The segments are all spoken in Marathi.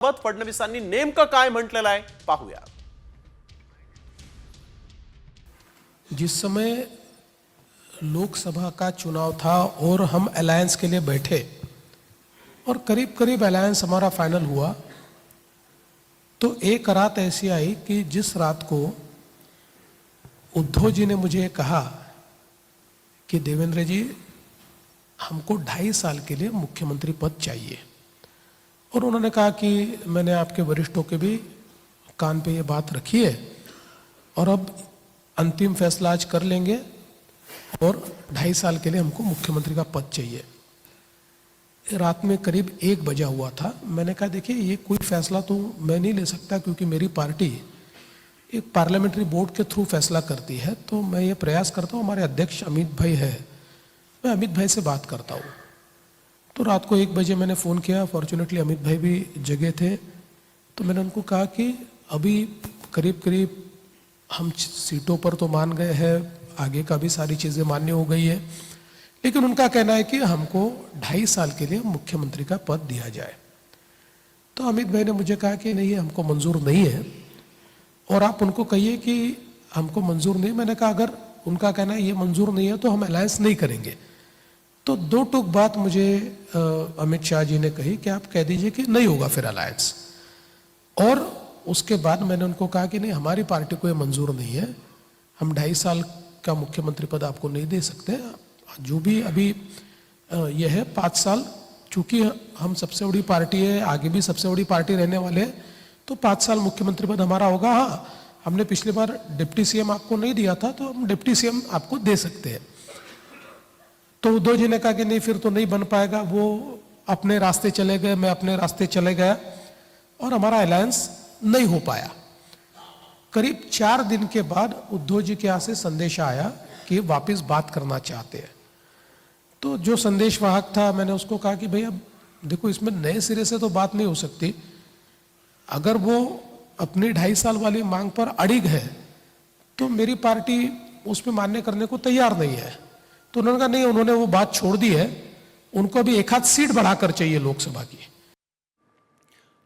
फडणवीसांनी नेमकं काय म्हटलेलं आहे पाहूया। जिस समय लोकसभा का चुनाव था और हम अलायंस के लिए बैठे और करीब करीब अलायंस हमारा फाइनल हुआ, तो एक रात ऐसी आई कि जिस रात को उद्धव जी ने मुझे कहा कि देवेंद्र जी, हमको 2.5 साल के लिए मुख्यमंत्री पद चाहिए। और उन्होंने कहा कि मैंने आपके वरिष्ठों के भी कान पे ये बात रखी है और अब अंतिम फैसला आज कर लेंगे और 2.5 साल के लिए हमको मुख्यमंत्री का पद चाहिए। रात में करीब 1 बजा हुआ था। मैंने कहा देखिए, ये कोई फैसला तो मैं नहीं ले सकता क्योंकि मेरी पार्टी एक पार्लियामेंट्री बोर्ड के थ्रू फैसला करती है। तो मैं ये प्रयास करता हूँ, हमारे अध्यक्ष अमित भाई है, मैं अमित भाई से बात करता हूँ। तो रात को 1 बजे मैंने फ़ोन किया। फॉर्चुनेटली अमित भाई भी जगे थे। तो मैंने उनको कहा कि अभी करीब करीब हम सीटों पर तो मान गए हैं, आगे का भी सारी चीज़ें मान्य हो गई है, लेकिन उनका कहना है कि हमको 2.5 साल के लिए मुख्यमंत्री का पद दिया जाए। तो अमित भाई ने मुझे कहा कि नहीं, हमको मंजूर नहीं है और आप उनको कहिए कि हमको मंजूर नहीं। मैंने कहा अगर उनका कहना है ये मंजूर नहीं है तो हम अलायंस नहीं करेंगे। तो 2 टूक बात मुझे अमित शाह जी ने कही कि आप कह दीजिए कि नहीं होगा फिर अलायंस। और उसके बाद मैंने उनको कहा कि नहीं, हमारी पार्टी को ये मंजूर नहीं है, हम 2.5 साल का मुख्यमंत्री पद आपको नहीं दे सकते। जो भी अभी ये है 5 साल, चूंकि हम सबसे बड़ी पार्टी है, आगे भी सबसे बड़ी पार्टी रहने वाले हैं, तो 5 साल मुख्यमंत्री पद हमारा होगा। हाँ, हमने पिछली बार डिप्टी सीएम आपको नहीं दिया था, तो हम डिप्टी सीएम आपको दे सकते हैं। तो उद्धव जी ने कहा कि नहीं, फिर तो नहीं बन पाएगा। वो अपने रास्ते चले गए, मैं अपने रास्ते चले गया और हमारा अलायंस नहीं हो पाया। करीब 4 दिन के बाद उद्धव जी के यहाँ से संदेश आया कि वापस बात करना चाहते हैं। तो जो संदेशवाहक था, मैंने उसको कहा कि भाई अब देखो, इसमें नए सिरे से तो बात नहीं हो सकती। अगर वो अपनी 2.5 साल वाली मांग पर अड़िग है तो मेरी पार्टी उसमें मान्य करने को तैयार नहीं है। तो उन्होंने कहा नहीं, उन्होंने वो बात छोड़ दी है, उनको अभी 1 सीट बढ़ाकर चाहिए लोकसभा की।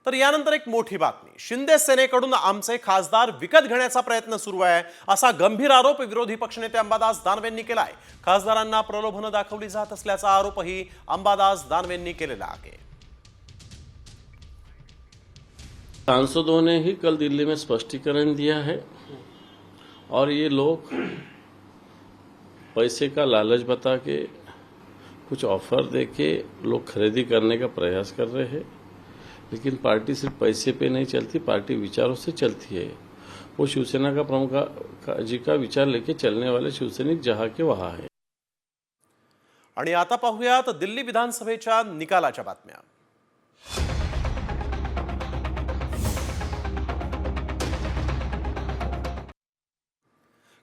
तर यानंतर एक मोठी बातमी, शिंदे सेनेकडून आमचे खासदार विकत घेण्याचा प्रयत्न सुरू आहे असा गंभीर आरोप विरोधी पक्षनेते अंबादास दानवेंनी केलाय। खासदारांना प्रलोभन दाखवली जात असल्याचा आरोपही अंबादास दानवेंनी केलेला आहे। सांसदों ने ही कल दिल्ली में स्पष्टीकरण दिया है और ये लोग पैसे का लालच बता के, कुछ ऑफर देके लोग खरीदी करने का प्रयास कर रहे हैं। लेकिन पार्टी सिर्फ पैसे पे नहीं चलती, पार्टी विचारों से चलती है। वो शिवसेना का प्रमुख जी का विचार लेके चलने वाले शिवसैनिक जहां के वहां है। आणि आता पाहूयात दिल्ली विधानसभेच्या निकालाच्या बातम्या।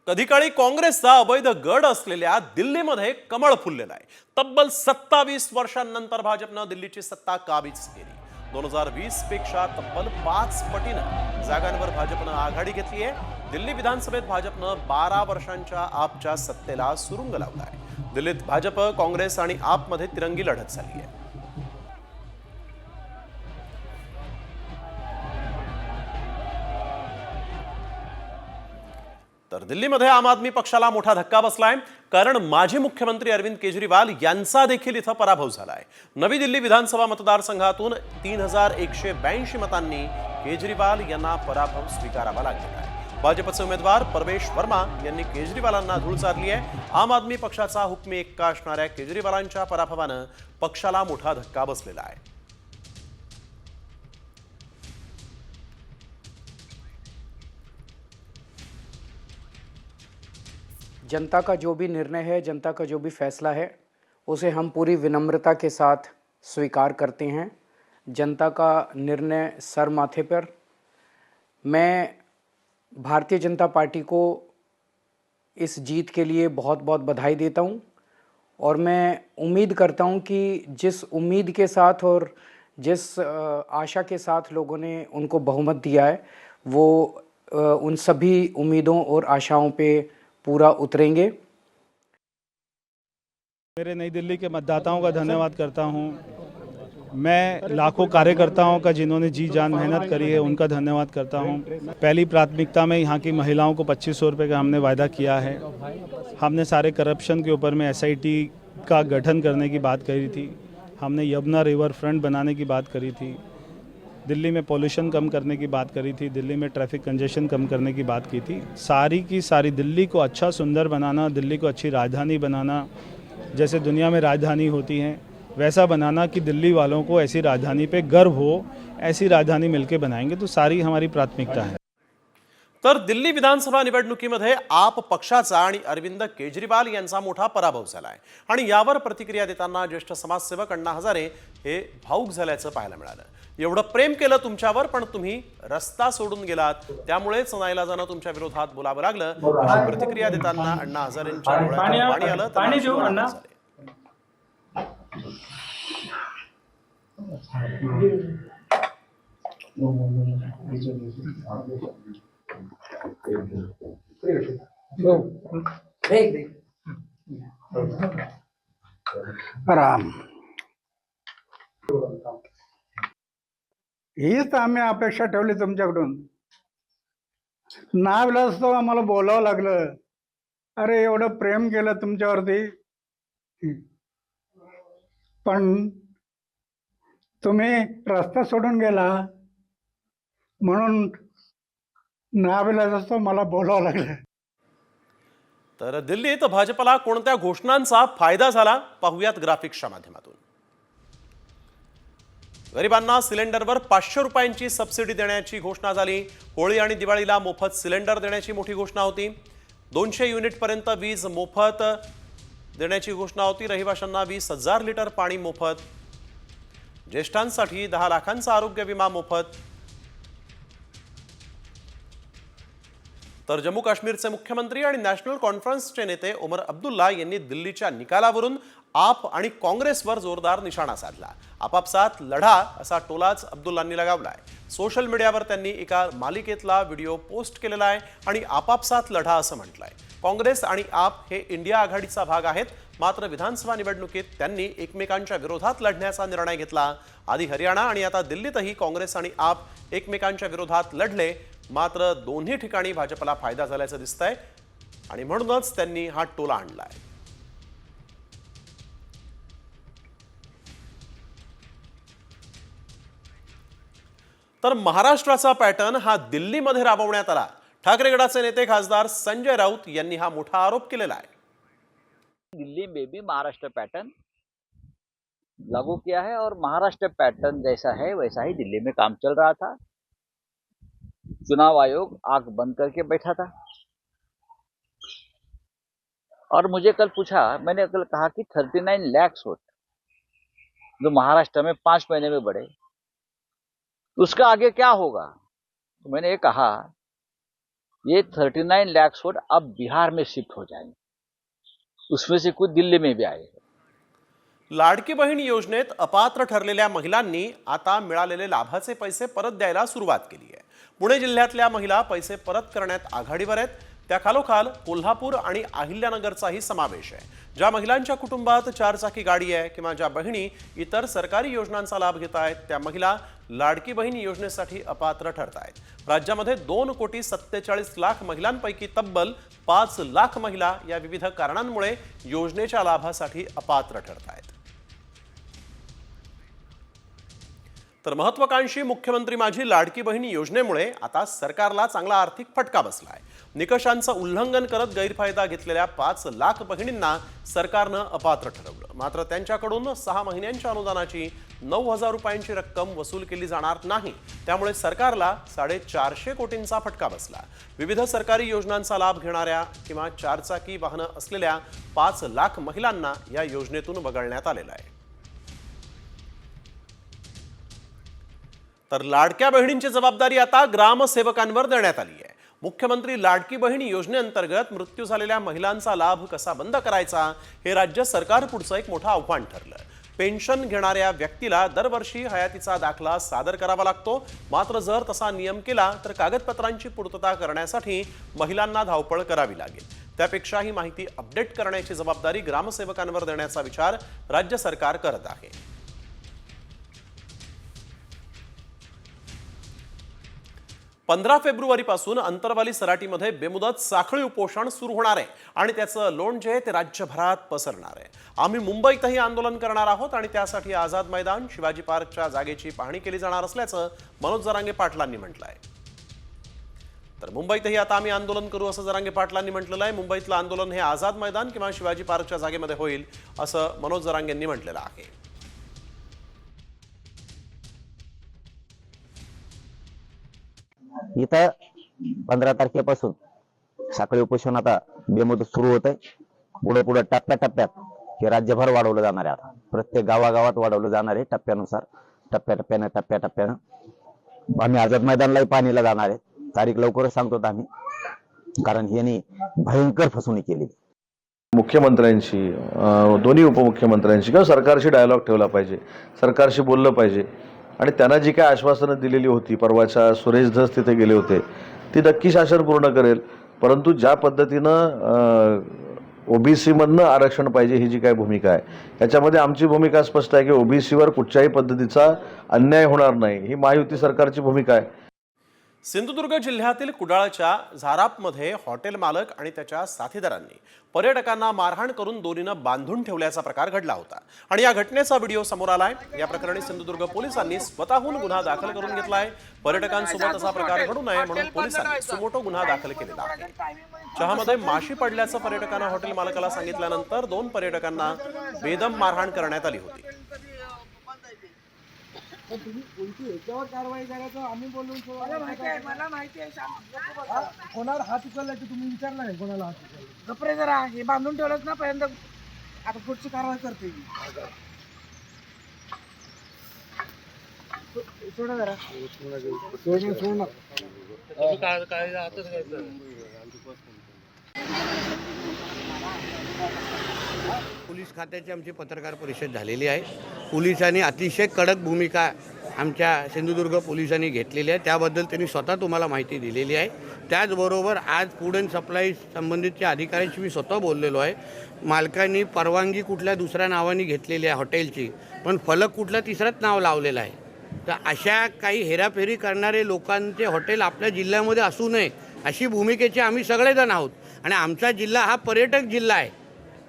कधी काळी काँग्रेसचा अवैध गड असलेल्या दिल्लीमध्ये कमळ फुललेला आहे। तब्बल 27 वर्षांनंतर भाजपनं दिल्लीची सत्ता काबीज केली। 2020 पेक्षा तब्बल 5 पटीनं जागांवर भाजपनं आघाडी घेतली आहे। दिल्ली विधानसभेत भाजपनं 12 वर्षांच्या आपच्या सत्तेला सुरुंग लावलाय। दिल्लीत भाजप, काँग्रेस आणि आपमध्ये तिरंगी लढत झाली आहे। तर दिल्लीमध्ये आम आदमी पक्षाला मोठा धक्का बसलाय, कारण माजी मुख्यमंत्री अरविंद केजरीवाल यांचा देखील इथं पराभव झालाय। नवी दिल्ली विधानसभा मतदारसंघातून 3182 मतांनी केजरीवाल यांना पराभव स्वीकारावा लागला आहे। भाजपचे उमेदवार परवेश वर्मा यांनी केजरीवालांना धूळ चारली आहे। आम आदमी पक्षाचा हुकमी एक्का असणाऱ्या केजरीवालांच्या पराभवानं पक्षाला मोठा धक्का बसलेला आहे। जनता का जो भी निर्णय है, जनता का जो भी फैसला है, उसे हम पूरी विनम्रता के साथ स्वीकार करते हैं। जनता का निर्णय सर माथे पर। मैं भारतीय जनता पार्टी को इस जीत के लिए बहुत बहुत बधाई देता हूं और मैं उम्मीद करता हूं कि जिस उम्मीद के साथ और जिस आशा के साथ लोगों ने उनको बहुमत दिया है, वो उन सभी उम्मीदों और आशाओं पे पूरा उतरेंगे। मेरे नई दिल्ली के मतदाताओं का धन्यवाद करता हूं मैं लाखों कार्यकर्ताओं का जिन्होंने जी जान मेहनत करी है उनका धन्यवाद करता हूं। पहली प्राथमिकता में यहाँ की महिलाओं को 2500 रुपये का हमने वायदा किया है। हमने सारे करप्शन के ऊपर में एसआईटी का गठन करने की बात करी थी। हमने यमुना रिवर फ्रंट बनाने की बात करी थी। दिल्ली में पोल्यूशन कम करने की बात करी थी। दिल्ली में ट्रैफिक कंजेशन कम करने की बात की थी। सारी की सारी दिल्ली को अच्छा सुंदर बनाना, दिल्ली को अच्छी राजधानी बनाना, जैसे दुनिया में राजधानी होती हैं वैसा बनाना कि दिल्ली वालों को ऐसी राजधानी पे गर्व हो, ऐसी राजधानी मिलकर बनाएंगे। तो सारी हमारी प्राथमिकता है। तर दिल्ली विधानसभा निवडणुकीमध्ये आप पक्षाचा आणि अरविंद केजरीवाल यांचा मोठा पराभव झालाय आणि यावर प्रतिक्रिया देताना ज्येष्ठ समाजसेवक अण्णा हजारे हे भावुक झाल्याचं पाहायला मिळालं। एवढं प्रेम केलं तुमच्यावर पण तुम्ही रस्ता सोडून गेलात, त्यामुळेच नाईलाजानं तुमच्या विरोधात बोलावं लागलं, अशी प्रतिक्रिया देताना अण्णा हजारेंच्या डोळ्यातून पाणी आलं। त्यांना शिवराळ झाले। राम हीच आम्ही अपेक्षा ठेवली तुमच्याकडून। नाविलाज तो आम्हाला बोलावं लागलं। अरे एवढं प्रेम केलं तुमच्यावरती, पण तुम्ही रस्ता सोडून गेला म्हणून नाविलाज तो मला बोलावं लागलं। तर दिल्लीत भाजपला कोणत्या घोषणांचा फायदा झाला पाहूयात ग्राफिक्सच्या माध्यमातून। गरिबांना सिलेंडरवर 500 रुपयांची सबसिडी देण्याची घोषणा झाली। होळी आणि दिवाळीला मोफत सिलेंडर देण्याची मोठी घोषणा होती। 200 युनिट पर्यंत वीज मोफत देण्याची घोषणा होती। रहिवाशांना 20,000 लिटर पाणी मोफत। ज्येष्ठांसाठी 10 लाखांचा आरोग्य विमा मोफत। तर जम्मू काश्मीरचे मुख्यमंत्री आणि नॅशनल कॉन्फरन्सचे नेते उमर अब्दुल्ला यांनी दिल्लीच्या निकालावरून आप आणि काँग्रेसवर जोरदार निशाणा साधला। आपापसात लढा असा टोलाच अब्दुल्लांनी लगावलाय। सोशल मीडियावर त्यांनी एका मालिकेतला व्हिडिओ पोस्ट केलेला आहे आणि आपापसात लढा असं म्हटलंय। काँग्रेस आणि आप हे इंडिया आघाडीचा भाग आहेत, मात्र विधानसभा निवडणुकीत त्यांनी एकमेकांच्या विरोधात लढण्याचा निर्णय घेतला। आधी हरियाणा आणि आता दिल्लीतही काँग्रेस आणि आप एकमेकांच्या विरोधात लढले, मात्र दोन्ही ठिकाणी भाजपला फायदा झाल्याचं दिसतंय आणि म्हणूनच त्यांनी हा टोला आणलाय। तर महाराष्ट्राचा पॅटर्न हा दिल्लीमध्ये राबवण्यात आला। ठाकरे गटाचे नेते खासदार संजय राऊत यांनी हा मोठा आरोप केलेला आहे। दिल्ली में भी महाराष्ट्र पैटर्न लागू किया है और महाराष्ट्र पैटर्न जैसा है वैसा ही दिल्ली में काम चल रहा था। चुनाव आयोग आंख बंद करके बैठा था और मुझे कल पूछा, मैंने कल कहा कि 39 लाख वोट जो महाराष्ट्र में 5 महीने में बढ़े, उसका आगे क्या होगा। तो मैंने ये कहा ये 39 लाख वोट अब बिहार में शिफ्ट हो जाएंगे, उसमें से कुछ दिल्ली में भी आए। लाडकी बहीण योजनेत अपात्र ठरलेल्या महिलांनी आता मिळालेले लाभाचे पैसे परत द्यायला सुरुवात केली आहे। पुणे जिल्ह्यातल्या महिला पैसे परत करण्यात आघाडीवर आहेत। त्याखालोखाल कोल्हापूर आणि अहिल्यानगरचाही समावेश आहे। ज्या महिलांच्या कुटुंबात 4 चाकी गाडी आहे किंवा ज्या बहिणी इतर सरकारी योजनांचा लाभ घेत आहेत, त्या महिला लाडकी बहीण योजनेसाठी अपात्र ठरत आहेत। राज्यामध्ये 2,47,00,000 महिलांपैकी तब्बल 5 लाख महिला या विविध कारणांमुळे योजनेच्या लाभासाठी अपात्र ठरत आहेत। तर महत्त्वाकांक्षी मुख्यमंत्री माझी लाडकी बहीण योजनेमुळे आता सरकारला चांगला आर्थिक फटका बसलाय। निकषांचं उल्लंघन करत गैरफायदा घेतलेल्या 5 लाख बहिणींना सरकारनं अपात्र ठरवलं, मात्र त्यांच्याकडून 6 महिन्यांच्या अनुदानाची 9,000 रुपयांची रक्कम वसूल केली जाणार नाही। त्यामुळे सरकारला 450 कोटींचा फटका बसला। विविध सरकारी योजनांचा लाभ घेणाऱ्या किंवा 4 चाकी वाहनं असलेल्या 5 लाख महिलांना या योजनेतून वगळण्यात आलेलं आहे। तर लाडक्या बहिणींची जबाबदारी आता ग्रामसेवकांवर देण्यात आली आहे। मुख्यमंत्री लाडकी बहीण योजनेअंतर्गत मृत्यू झालेल्या महिलांचा लाभ कसा बंद करायचा हे राज्य सरकार पुढचं एक मोठं आव्हान ठरलं। पेन्शन घेणाऱ्या व्यक्तीला दरवर्षी हयातीचा दाखला सादर करावा लागतो, मात्र जर तसा नियम केला तर कागदपत्रांची पूर्तता करण्यासाठी महिलांना धावपळ करावी लागेल। त्यापेक्षा ही माहिती अपडेट करण्याची जबाबदारी ग्रामसेवकांवर देण्याचा विचार राज्य सरकार करत आहे। 15 फेब्रुवारीपासून अंतरवाली सराटीमध्ये बेमुदत साखळी उपोषण सुरू होणार आहे आणि त्याचं लोणचे ते राज्यभरात पसरणार आहे. आम्ही मुंबईतही आंदोलन करणार आहोत आणि त्यासाठी आझाद मैदान, शिवाजी पार्कच्या जागेची पाहणी केली जाणार असल्याचं मनोज जरांगे पाटलांनी म्हटलं आहे. तर मुंबईतही आता आम्ही आंदोलन करू असं जरांगे पाटलांनी म्हटलेलं आहे. मुंबईतलं आंदोलन हे आझाद मैदान किंवा शिवाजी पार्कच्या जागेमध्ये होईल असं मनोज जरांगेंनी म्हटलेलं आहे. इथं 15 तारखेपासून साखळी उपोषण आता बेमुदत सुरू होत आहे. पुढे पुढे टप्प्याटप्प्यात हे राज्यभर वाढवलं जाणार आहे. आता प्रत्येक गावागावात वाढवलं जाणार आहे टप्प्यानुसार, टप्प्याटप्प्यानं आम्ही आझाद मैदानलाही पाहणीला जाणार आहे. तारीख लवकरच सांगतो आम्ही, कारण यांनी भयंकर फसवणूक केली. मुख्यमंत्र्यांशी, दोन्ही उपमुख्यमंत्र्यांशी किंवा सरकारशी डायलॉग ठेवला पाहिजे, सरकारशी बोललं पाहिजे आणि त्यांना जी काय आश्वासनं दिलेली होती, परवाच्या सुरेश धस तिथे गेले होते, ती नक्की शासन पूर्ण करेल. परंतु ज्या पद्धतीनं ओबीसी मधनं आरक्षण पाहिजे ही जी काय भूमिका आहे, याच्यामध्ये आमची भूमिका स्पष्ट आहे की ओबीसीवर कुठच्याही पद्धतीचा अन्याय होणार नाही, ही महायुती सरकारची भूमिका आहे. सिंधुदुर्ग जिल्ह्यातील कुडाळच्या झारापमध्ये हॉटेल मालक आणि त्याच्या साथीदारांनी पर्यटकांना मारहाण करून दोरीनं बांधून ठेवल्याचा प्रकार घडला होता आणि या घटनेचा व्हिडिओ समोर आलाय. या प्रकरणी सिंधुदुर्ग पोलिसांनी स्वतःहून गुन्हा दाखल करून घेतलाय. पर्यटकांसोबत असा प्रकार घडू नये म्हणून पोलिसांनी सुमोटो गुन्हा दाखल केलेला आहे. चहामध्ये माशी पडल्याचं पर्यटकांना हॉटेल मालकाला सांगितल्यानंतर 2 पर्यटकांना बेदम मारहाण करण्यात आली होती. याच्यावर कारवाई करायचं आम्ही बोलून मला माहिती आहे कोणाला हात उचलला की तुम्ही विचारला नाही कोणाला हात उचलला. गप्रे जरा हे बांधून ठेवलंच ना पहिल्यांदा, आता पुढची कारवाई करते मी. सोडा जरा सोड. पोलीस खात्याची आमची पत्रकार परिषद झालेली आहे. पोलिसांनी अतिशय कडक भूमिका आमच्या सिंधुदुर्ग पोलिसांनी घेतलेली आहे, त्याबद्दल त्यांनी स्वतः तुम्हाला माहिती दिलेली आहे. त्याचबरोबर आज फूड अँड सप्लाय संबंधितच्या अधिकाऱ्यांशी मी स्वतः बोललेलो आहे. मालकांनी परवानगी कुठल्या दुसऱ्या नावाने घेतलेली आहे हॉटेलची, पण फलक कुठलं तिसरंच नाव लावलेलं आहे. तर अशा काही हेराफेरी करणारे लोकांचे हॉटेल आपल्या जिल्ह्यामध्ये असू नये अशी भूमिकेचे आम्ही सगळेजण आहोत आणि आमचा जिल्हा हा पर्यटक जिल्हा आहे.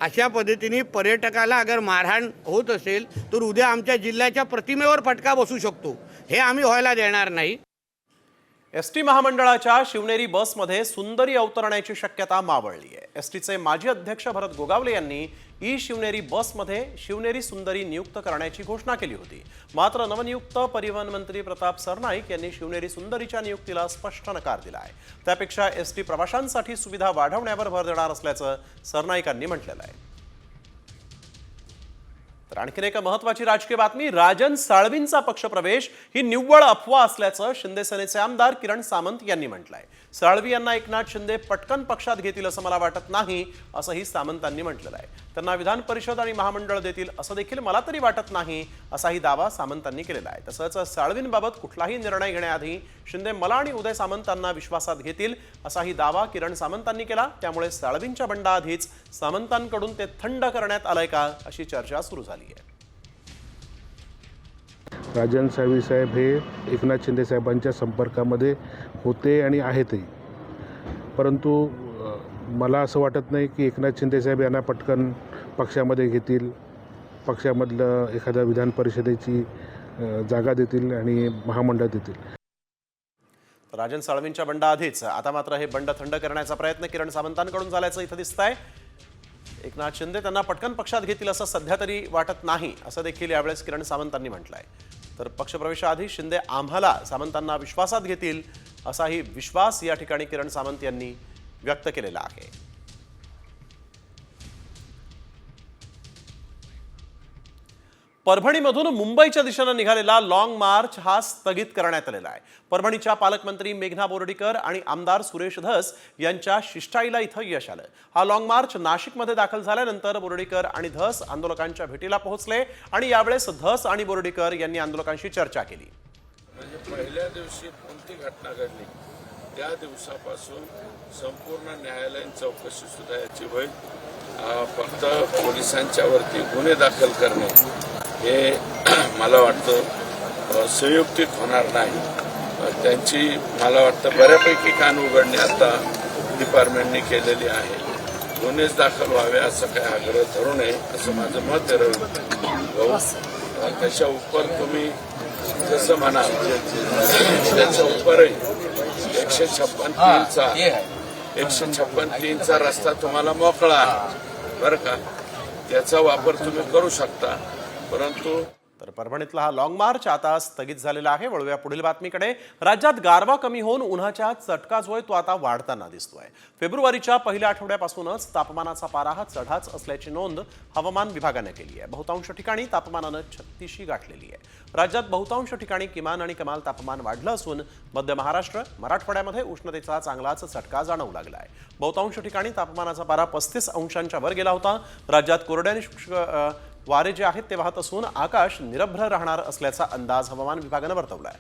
अशा पद्धतीने पर्यटकाला अगर मारहाण होत असेल तर उद्या आमच्या जिल्ह्याच्या प्रतिमेवर फटका बसू शकतो, हे आम्ही व्हायला देणार नाही. एसटी महामंडळाच्या शिवनेरी बसमध्ये सुंदरी अवतरण्याची शक्यता मावळली आहे. एसटीचे माजी अध्यक्ष भरत गोगावले यांनी ई शिवनेरी बसमध्ये शिवनेरी सुंदरी नियुक्त करण्याची घोषणा केली होती. मात्र नवनियुक्त परिवहन मंत्री प्रताप सरनाईक यांनी शिवनेरी सुंदरीच्या नियुक्तीला स्पष्ट नकार दिला आहे. त्यापेक्षा एसटी प्रवाशांसाठी सुविधा वाढवण्यावर भर देणार असल्याचं सरनाईकांनी म्हटलेलं आहे. तर आणखीन एक महत्त्वाची राजकीय बातमी, राजन साळवींचा पक्षप्रवेश ही निव्वळ अफवा असल्याचं शिंदे सेनेचे आमदार किरण सामंत यांनी म्हटलंय. साळवी यांना एकनाथ शिंदे पटकन पक्षात घेतील असं मला वाटत नाही, असंही सामंतांनी म्हटलेलं आहे. त्यांना विधान परिषद आणि महामंडळ देतील असं देखील मला तरी वाटत नाही, असाही दावा सामंतांनी केलेला आहे. तसंच साळवींबाबत कुठलाही निर्णय घेण्याआधी शिंदे मला आणि उदय सामंतांना विश्वासात घेतील असाही दावा किरण सामंतांनी केला. त्यामुळे साळवींच्या बंडाआधीच सामंतांकडून ते थंड करण्यात आलंय का अशी चर्चा सुरू झाली आहे. राजन साळवी साहेब हे एकनाथ शिंदे साहेबांच्या संपर्कामध्ये होते आणि आहेतही, परंतु मला असं वाटत नाही की एकनाथ शिंदे साहेब यांना पटकन पक्षामध्ये घेतील, पक्षामधलं एखाद्या विधान परिषदेची जागा देतील आणि महामंडळ देतील. राजन साळवींच्या बंडाआधीच आता मात्र हे बंड थंड करण्याचा प्रयत्न किरण सामंतांकडून झाल्याचं इथं दिसतंय. एकनाथ शिंदे त्यांना पटकन पक्षात घेतील असं सध्या तरी वाटत नाही, असं देखील यावेळेस किरण सामंतांनी म्हटलंय. तर पक्षप्रवेशाआधी शिंदे आम्हाला सामंतांना विश्वासात घेतील असाही विश्वास या ठिकाणी किरण सामंत यांनी व्यक्त केलेला आहे. परभणीमधून मुंबईच्या दिशेने निघालेला लॉंग मार्च हा स्थगित करण्यात आलेला आहे. परभणीच्या पालकमंत्री मेघना बोर्डीकर आणि आमदार सुरेश धस यांच्या शिष्टाईला इथं यश आलं. हा लॉंग मार्च नाशिकमध्ये दाखल झाल्यानंतर बोर्डीकर आणि धस आंदोलकांच्या भेटीला पोहोचले आणि यावेळेस धस आणि बोर्डीकर यांनी आंदोलकांशी चर्चा केली. पहिल्या दिवशी कोणती घटना घडली त्या दिवसापासून संपूर्ण न्यायालयीन चौकशी सुद्धा याची होईल. फक्त पोलिसांच्या वरती गुन्हे दाखल करणे हे मला वाटतं संयुक्तिक होणार नाही. त्यांची मला वाटतं बऱ्यापैकी कान उघडणे आता डिपार्टमेंटने केलेली आहे. गुन्हेच दाखल व्हावे असं काही आग्रह धरू नये असं माझं मत आहे. त्याच्या उपर तुम्ही जसं म्हणा त्याच्या उपरही 156.3चा रस्ता तुम्हाला मोकळा आहे बरं का, त्याचा वापर तुम्ही करू शकता. परंतु तर परभणीतला हा लॉंग मार्च आता स्थगित झालेला आहे. वळूया पुढील बातमीकडे. राज्यात गारवा कमी होऊन उन्हाच्या चटका जो आहे तो आता वाढताना दिसतोय. फेब्रुवारीच्या पहिल्या आठवड्यापासूनच तापमानाचा पारा हा चढाच असल्याची नोंद हवामान विभागाने केली आहे. बहुतांश ठिकाणी तापमानानं 36 गाठलेली आहे. राज्यात बहुतांश ठिकाणी किमान आणि कमाल तापमान वाढलं असून मध्य महाराष्ट्र, मराठवाड्यामध्ये उष्णतेचा चांगलाच चटका जाणवू लागला आहे. बहुतांश ठिकाणी तापमानाचा पारा 35 अंशांच्या वर गेला होता. राज्यात कोरड्या आणि शुष्क वारे जे आहेत ते वाहत असून आकाश निरभ्र राहणार असल्याचा अंदाज हवामान विभागानं वर्तवला आहे.